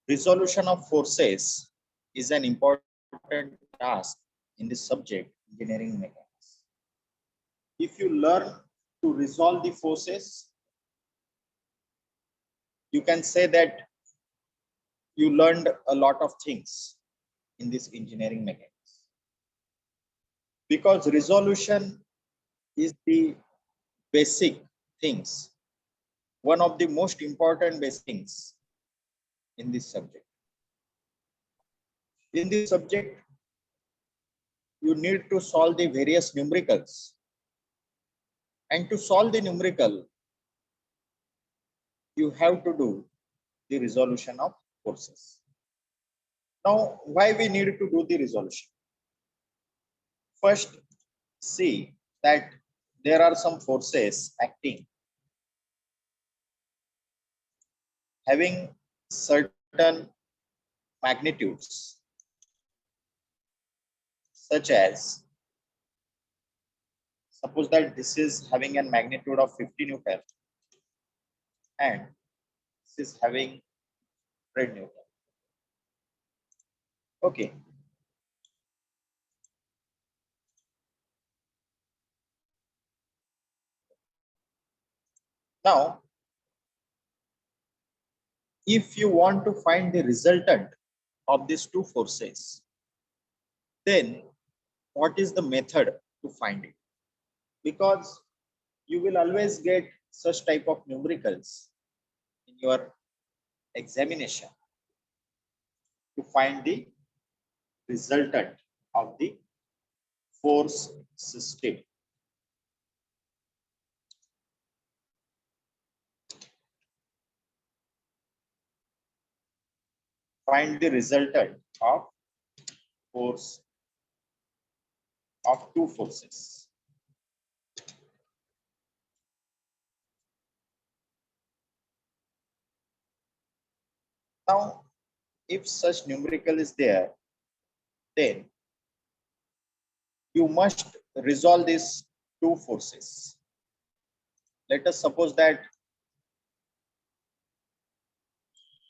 Resolution of forces is an important task in this subject, engineering mechanics. If you learn to resolve the forces, you can say that you learned a lot of things in this engineering mechanics, because resolution is the basic things, one of the most important basic things in this subject. In this subject, you need to solve the various numericals, and to solve the numerical, you have to do the resolution of forces. Now, why we need to do the resolution? First, see that there are some forces acting having certain magnitudes, such as, suppose that this is having a magnitude of 50 Newton and this is having 100 Newton. Okay. Now, if you want to find the resultant of these two forces, then what is the method to find it? Because you will always get such type of numericals in your examination to find the resultant of the force system. Find the resultant of force of two forces. Now, if such numerical is there, then you must resolve these two forces. Let us suppose that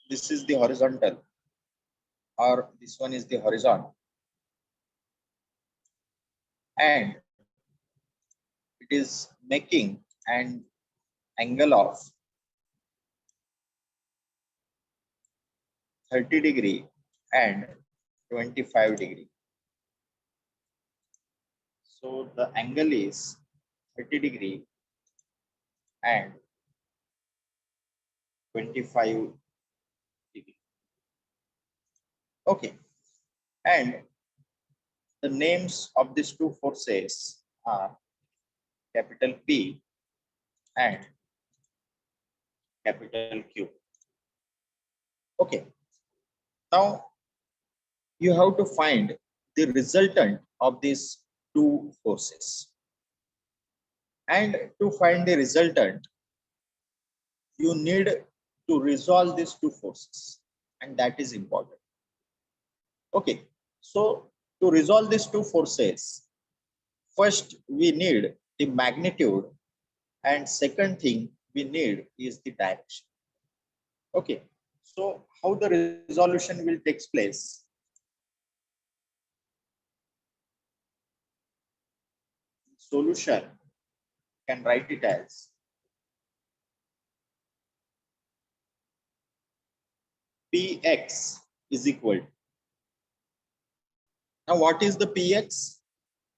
this is the horizontal, or this one is the horizon, and it is making an angle of 30 degree and 25 degree. So the angle is 30 degree and 25 degree. Okay. And the names of these two forces are capital P and capital Q. Okay. Now you have to find the resultant of these two forces. And to find the resultant, you need to resolve these two forces, and that is important. Okay. So to resolve these two forces, first we need the magnitude, and second thing we need is the direction. Okay. So how the resolution will take place? Solution, can write it as Px is equal. Now what is the Px?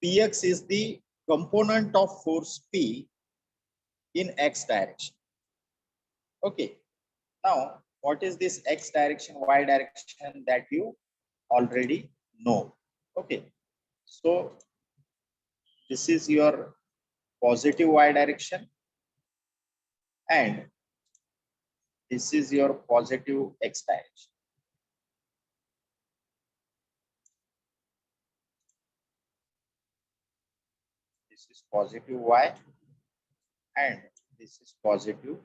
Px is the component of force P in x direction. Okay. Now what is this x direction, y direction, that you already know? Okay. So this is your positive y direction and this is your positive x direction. This is positive y and this is positive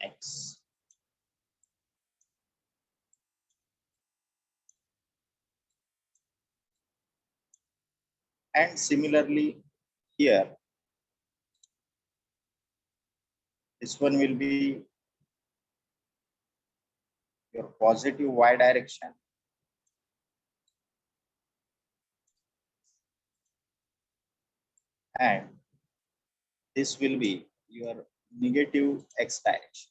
x. And similarly here, this one will be your positive y direction and this will be your negative x direction.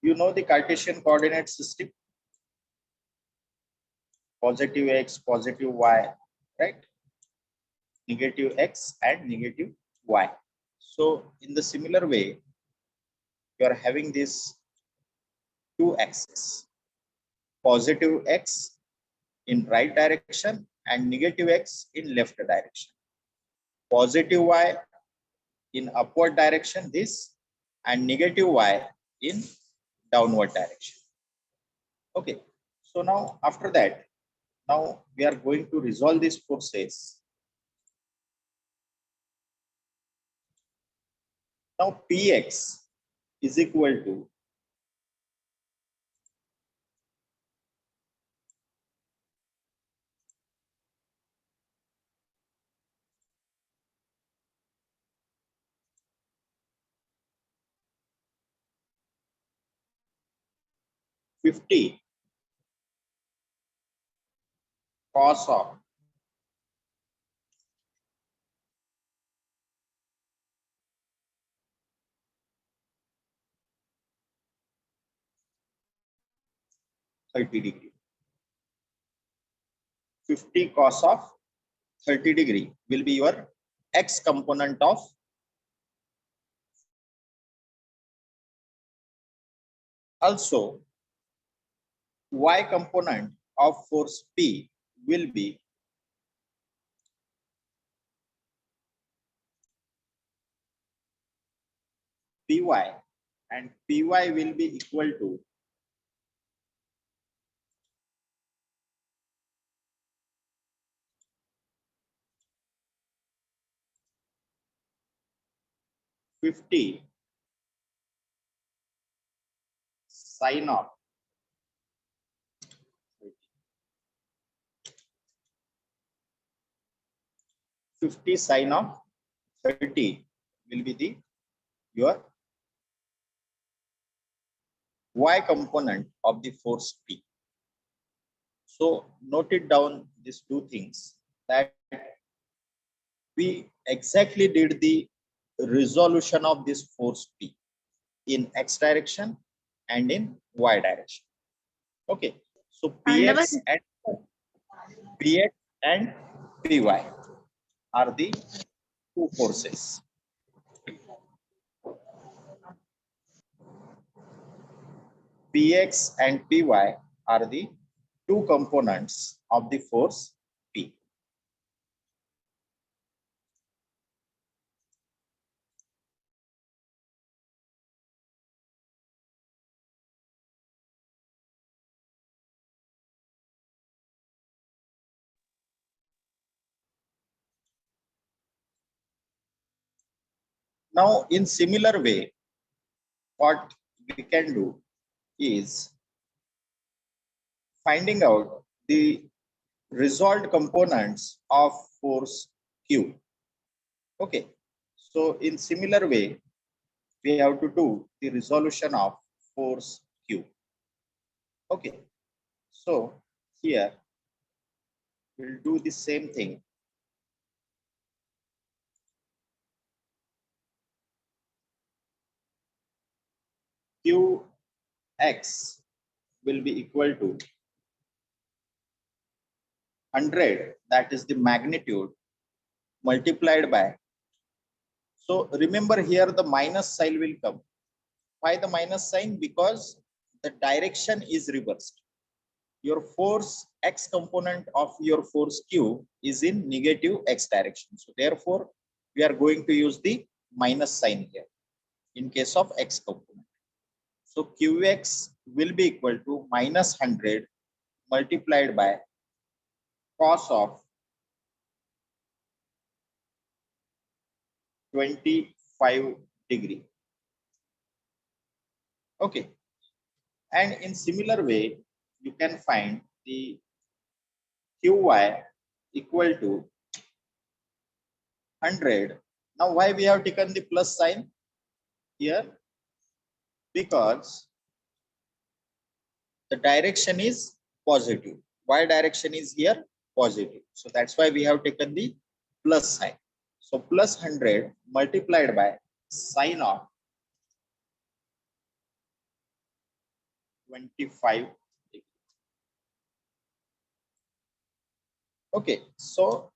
You know the Cartesian coordinate system, positive x, positive y, right? Negative x and negative y. So in the similar way, you are having these two axes, positive x in right direction and negative x in left direction. Positive y in upward direction, this, and negative y in downward direction. Okay, so now after that, now we are going to resolve these forces. Now Px is equal to $50 cos of 30°. 50 cos of 30° will be your x component of also y component of force P will be Py and Py will be equal to $50 sin of 50 sin of 30 will be the your y component of the force P. So note it down these two things that we exactly did the resolution of this force P in x direction and in y direction. Okay, so Px and Py are the two forces. Px and Py are the two components of the force P. Now, in similar way, what we can do is finding out the resolved components of force Q. Okay, so in similar way, we have to do the resolution of force Q. Okay, so here we'll do the same thing. Qx will be equal to 100, that is the magnitude, multiplied by. So remember here the minus sign will come. Why the minus sign? Because the direction is reversed. Your force x component of your force Q is in negative x direction. So therefore, we are going to use the minus sign here in case of x component. So Qx will be equal to minus 100 multiplied by cos of 25°. Okay. And in similar way, you can find the Qy equal to 100. Now, why we have taken the plus sign here? because the direction is positive. Y direction is here positive. So that's why we have taken the plus sign. So plus 100 multiplied by sine of 25. Okay, so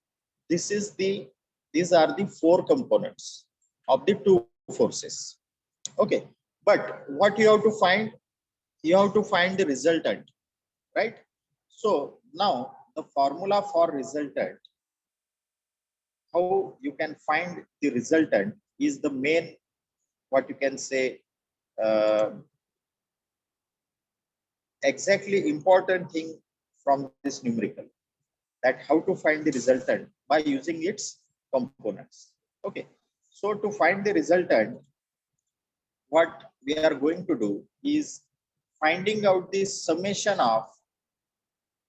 these are the four components of the two forces. Okay, but what you have to find? You have to find the resultant, right? So now the formula for resultant, how you can find the resultant is the main, what you can say, uh, exactly important thing from this numerical, that how to find the resultant by using its components. Okay, so to find the resultant, what we are going to do is finding out the summation of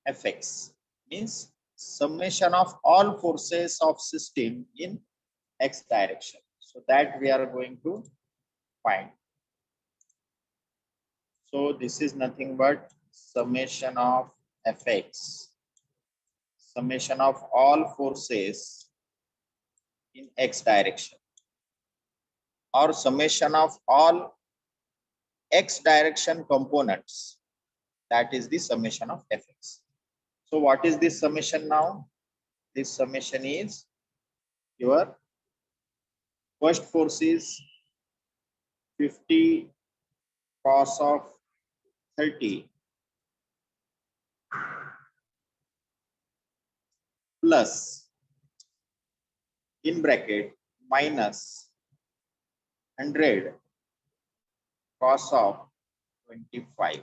fx, means summation of all forces of system in x direction. So that we are going to find. So this is nothing but summation of fx, summation of all forces in x direction, or summation of all x direction components, that is the summation of fx. So what is this summation now? This summation is your first force is 50 cos of 30 plus in bracket minus 100 cos of 25.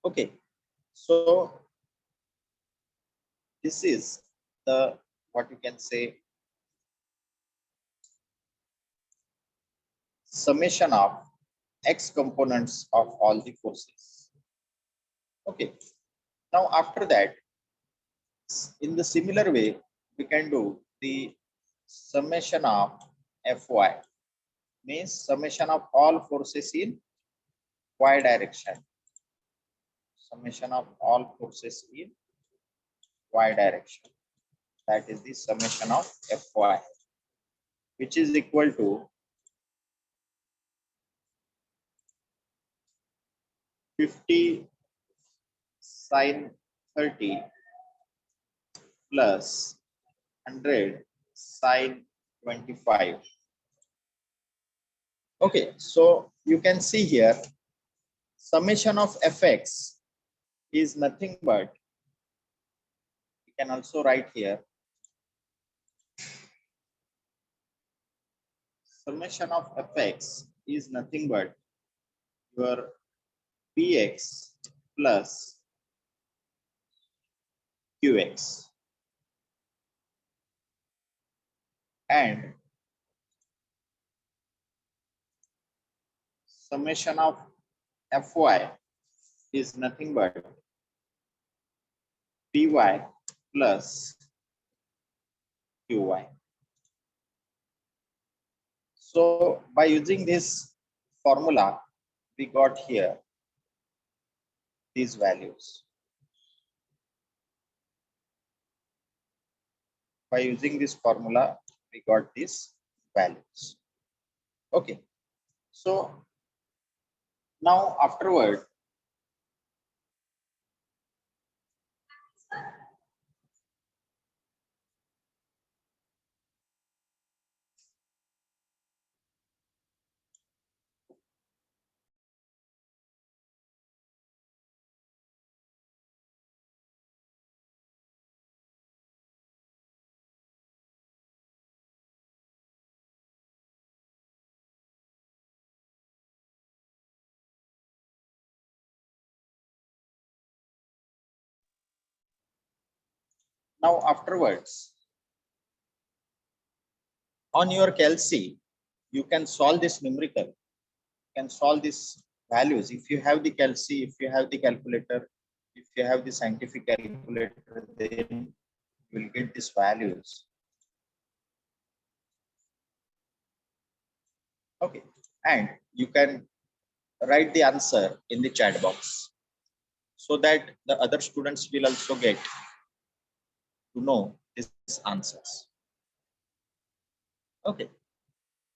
Okay, so this is the, what you can say, summation of x components of all the forces. Okay, now after that, in the similar way, we can do the summation of fy, means summation of all forces in y direction, summation of all forces in y direction, that is the summation of fy, which is equal to 50 sine 30 plus 100 sine 25. Okay, so you can see here summation of fx is nothing but, you can also write here, summation of fx is nothing but your px plus qx, and summation of fy is nothing but py plus qy. So by using this formula, we got here these values. By using this formula, we got these values. Okay, so now afterward, on your calci, you can solve this numerical, you can solve these values. If you have the calci, if you have the calculator, if you have the scientific calculator, then you will get these values. Okay, and you can write the answer in the chat box so that the other students will also get to know these answers. Okay,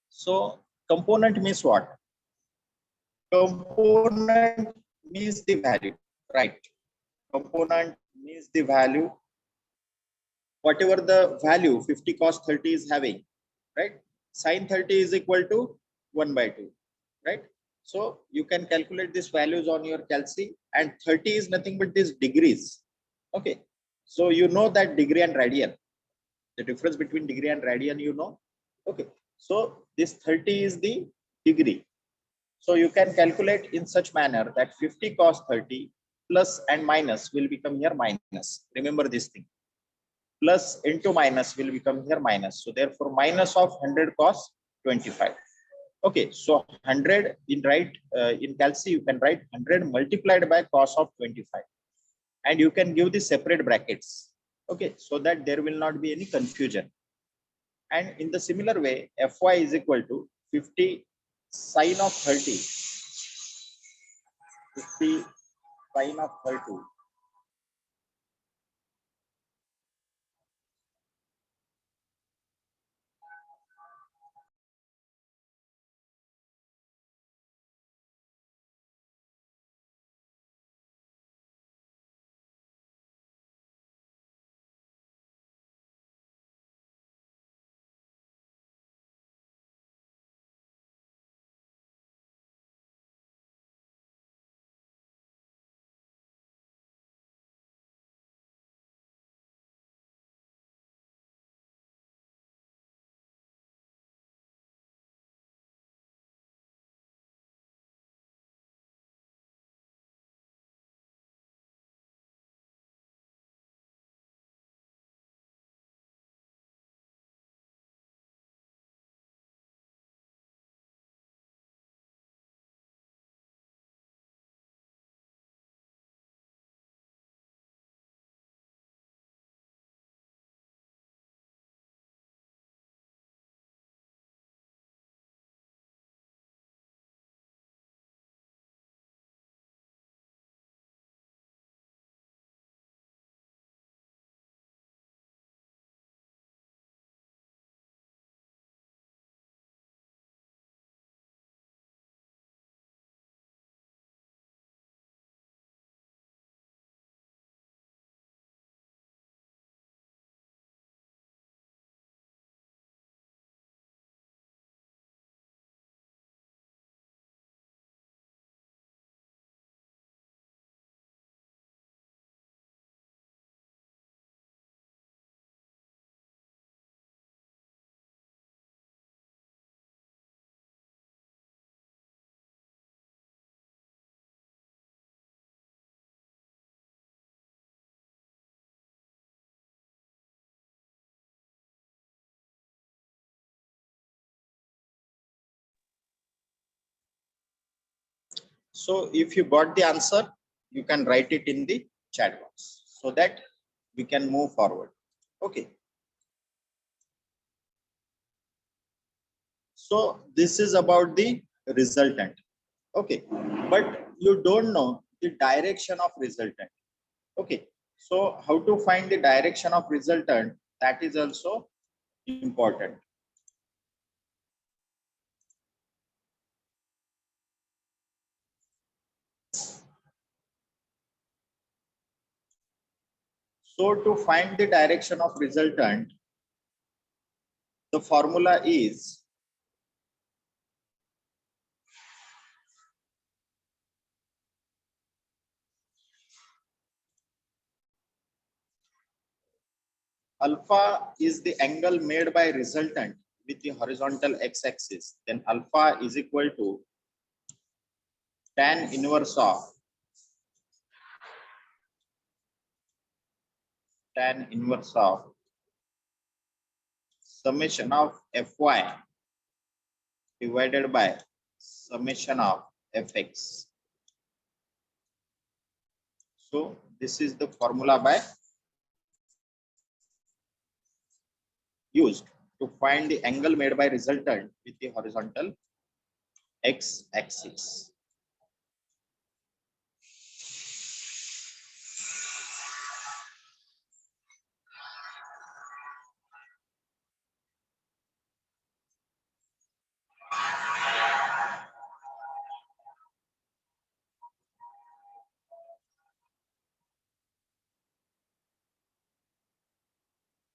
so component means what? Component means the value, right? Component means the value, whatever the value 50 cos 30 is having, right? Sin 30 is equal to 1 by 2, right? So you can calculate these values on your calci, and 30 is nothing but these degrees. Okay, so you know that degree and radian, the difference between degree and radian, you know. Okay, so this 30 is the degree. So you can calculate in such manner that 50 cos 30 plus and minus will become here minus. Remember this thing. Plus into minus will become here minus. So therefore minus of 100 cos 25. Okay, so 100 in in calci you can write 100 multiplied by cos of 25, and you can give the separate brackets. Okay, so that there will not be any confusion. And in the similar way, Fy is equal to 50 sine of 30, 50 sine of 30. So if you got the answer, you can write it in the chat box so that we can move forward. Okay. So this is about the resultant. Okay. But you don't know the direction of resultant. Okay. So how to find the direction of resultant? That is also important. So to find the direction of resultant, the formula is alpha is the angle made by resultant with the horizontal x-axis. Then alpha is equal to tan inverse of summation of Fy divided by summation of Fx. So this is the formula by used to find the angle made by resultant with the horizontal x-axis.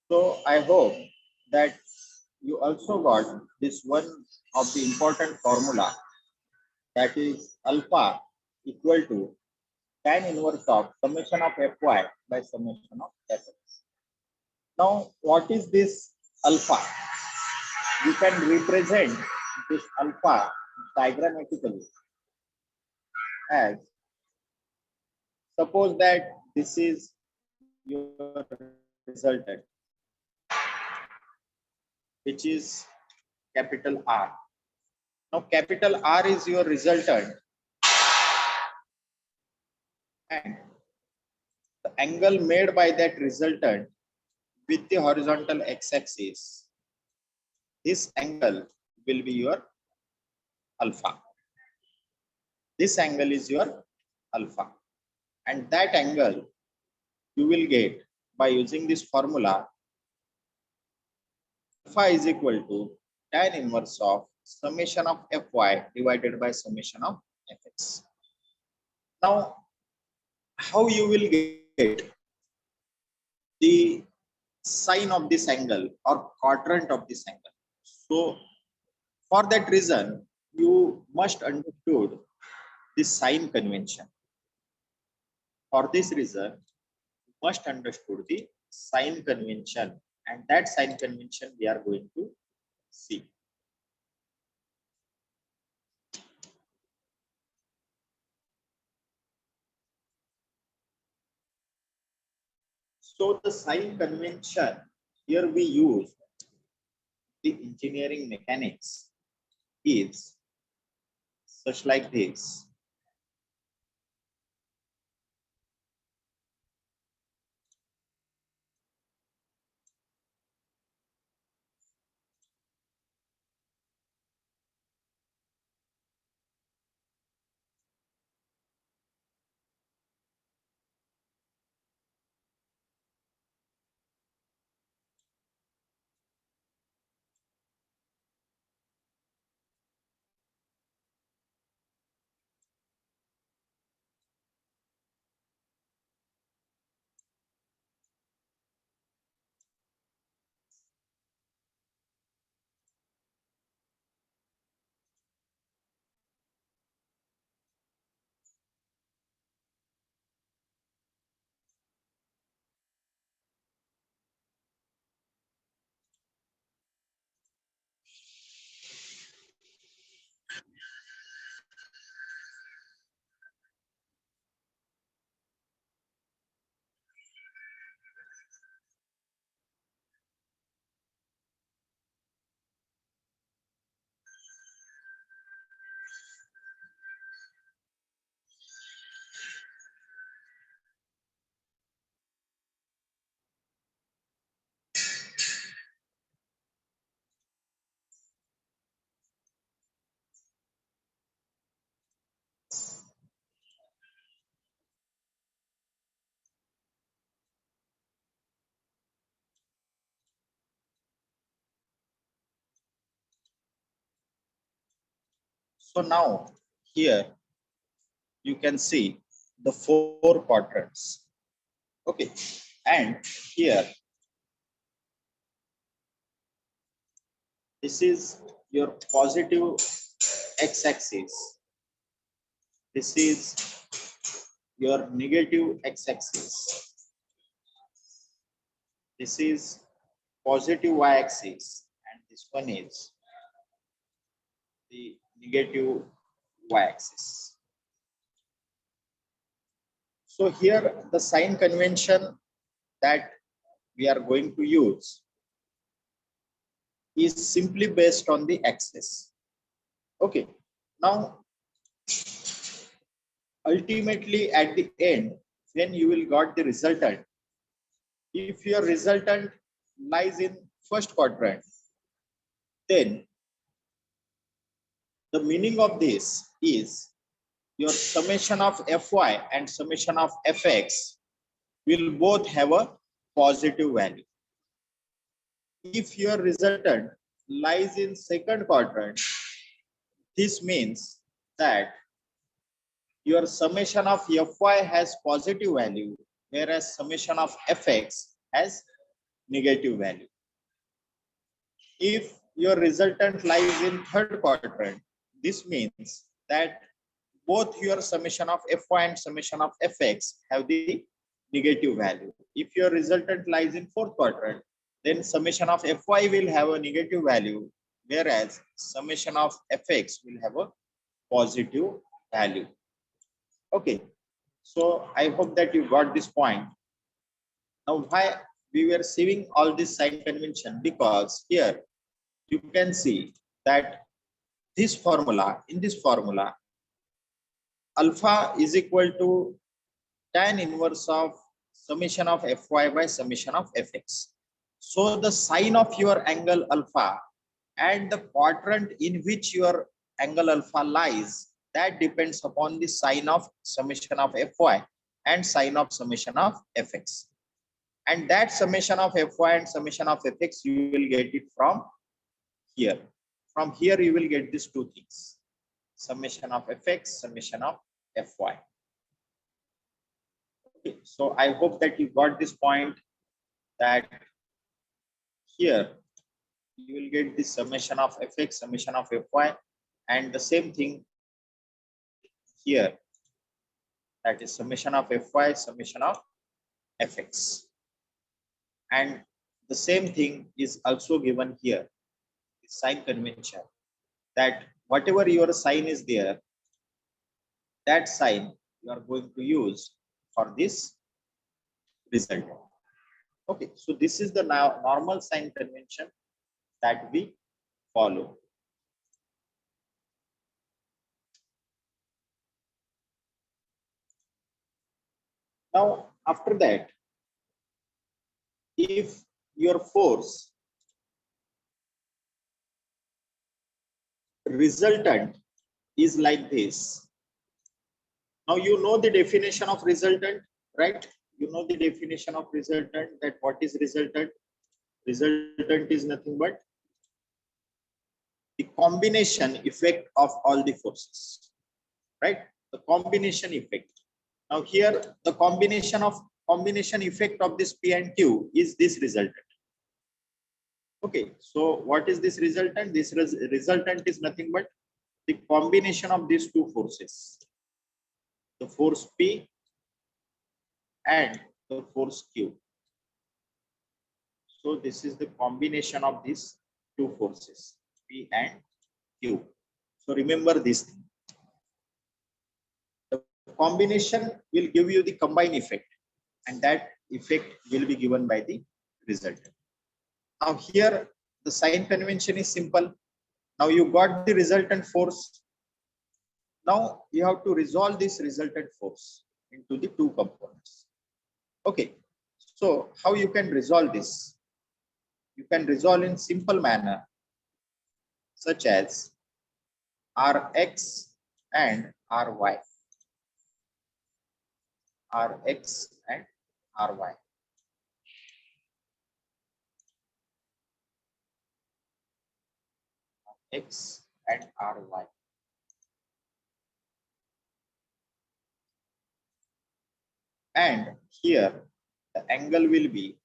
So I hope that you also got this one of the important formula, that is alpha equal to tan inverse of summation of fy by summation of fx. Now, what is this alpha? You can represent this alpha diagrammatically as, suppose that this is your resultant, which is capital R. Now, capital R is your resultant, and the angle made by that resultant with the horizontal x-axis, this angle will be your alpha. This angle is your alpha, and that angle you will get by using this formula. Alpha is equal to tan inverse of summation of fy divided by summation of fx. Now, how you will get the sine of this angle or quadrant of this angle? So, for that reason, you must understood the sign convention. For this reason, you must understood the sign convention, and that sign convention we are going to see. So the sign convention here we use the engineering mechanics is such like this. So now here you can see the four quadrants. Okay, and here this is your positive x-axis. This is your negative x-axis. This is positive y-axis, and this one is the negative y-axis. So here the sign convention that we are going to use is simply based on the axis. Okay, now ultimately at the end, when you will got the resultant, if your resultant lies in first quadrant, then The meaning of this is your summation of Fy and summation of Fx will both have a positive value. If your resultant lies in second quadrant, this means that your summation of Fy has positive value, whereas summation of Fx has negative value. If your resultant lies in third quadrant, this means that both your summation of Fy and summation of Fx have the negative value. If your resultant lies in fourth quadrant, then summation of Fy will have a negative value, whereas summation of Fx will have a positive value. Okay, so I hope that you got this point. Now, why we were saving all this sign convention? Because here you can see that this formula, in this formula, alpha is equal to tan inverse of summation of Fy by summation of Fx. So the sign of your angle alpha and the quadrant in which your angle alpha lies, that depends upon the sign of summation of Fy and sign of summation of Fx. And that summation of Fy and summation of Fx, you will get it from here. From here, you will get these two things: summation of Fx, summation of Fy. Okay, so I hope that you got this point, that here you will get the summation of Fx, summation of Fy, and the same thing here, that is summation of Fy, summation of Fx. And the same thing is also given here, the sign convention, that whatever your sign is there, that sign you are going to use for this result. Okay, so this is the normal sign convention that we follow. Now, after that, if your force resultant is like this, now you know the definition of resultant, right? You know the definition of resultant, that what is resultant? Resultant is nothing but the combination effect of all the forces, right? The combination effect. Now here, the combination effect of this P and Q is this resultant. Okay, so what is this resultant? This resultant is nothing but the combination of these two forces, the force P and the force Q. So this is the combination of these two forces, P and Q. So remember this thing. The combination will give you the combined effect, and that effect will be given by the resultant. Now here the sign convention is simple. Now you got the resultant force. Now you have to resolve this resultant force into the two components. Okay, so how you can resolve this? You can resolve in simple manner, such as Rx and Ry. Rx and Ry. X and Ry. And here the angle will be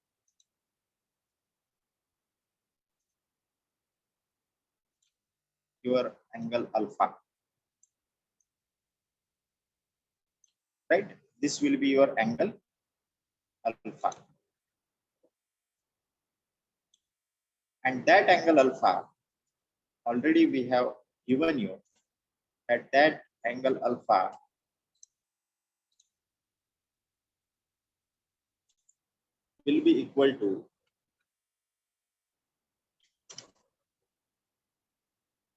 your angle alpha, right? This will be your angle alpha, and that angle alpha, already we have given you that angle alpha will be equal to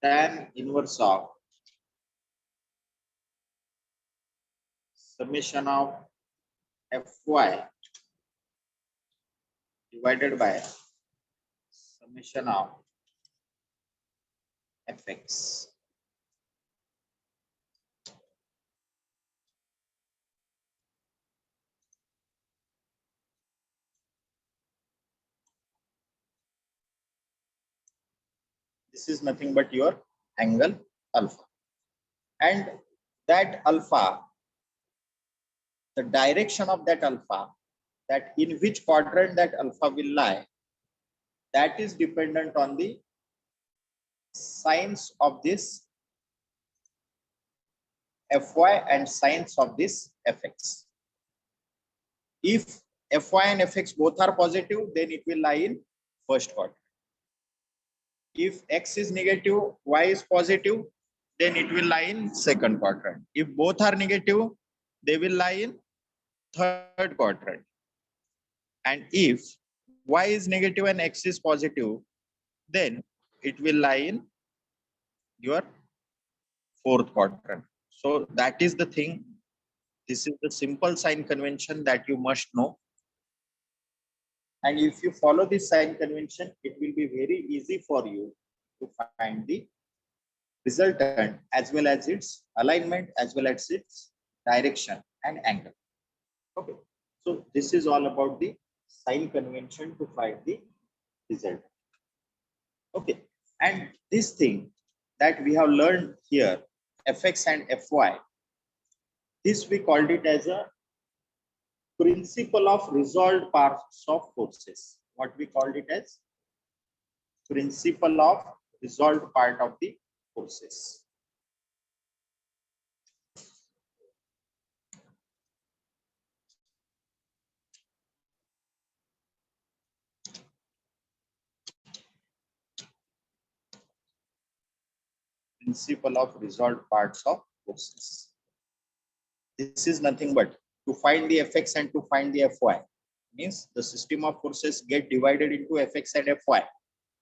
tan inverse of summation of Fy divided by summation of Fx. This is nothing but your angle alpha. And that alpha, the direction of that alpha, that in which quadrant that alpha will lie, that is dependent on the signs of this Fy and signs of this Fx. If Fy and Fx both are positive, then it will lie in first quadrant. If X is negative, Y is positive, then it will lie in second quadrant. If both are negative, they will lie in third quadrant. And if Y is negative and X is positive, then it will lie in your fourth quadrant. So that is the thing. This is the simple sign convention that you must know. And if you follow this sign convention, it will be very easy for you to find the resultant as well as its alignment, as well as its direction and angle. Okay. So this is all about the sign convention to find the result. Okay. And this thing that we have learned here, Fx and Fy, this we called it as a principle of resolved parts of forces. What we called it as principle of resolved part of the forces. Principle of resolved parts of forces. This is nothing but to find the Fx and to find the Fy. Means the system of forces get divided into Fx and Fy.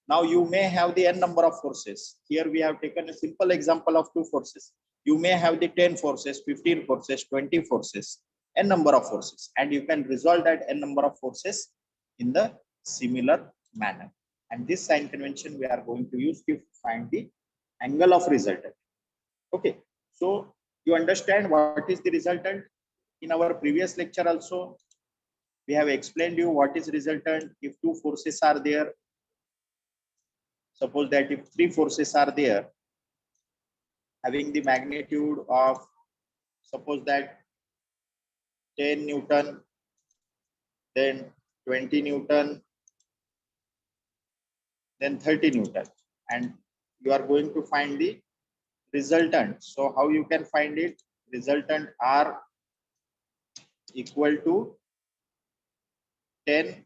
Now you may have the n number of forces. Here we have taken a simple example of two forces. You may have the 10 forces, 15 forces, 20 forces, n number of forces, and you can resolve that n number of forces in the similar manner. And this sign convention we are going to use to find the angle of resultant. Okay, so you understand what is the resultant. In our previous lecture also, we have explained you what is resultant. If two forces are there, suppose that if three forces are there, having the magnitude of, suppose that 10 Newton, then 20 Newton, then 30 Newton, and you are going to find the resultant. So how you can find it? Resultant R equal to 10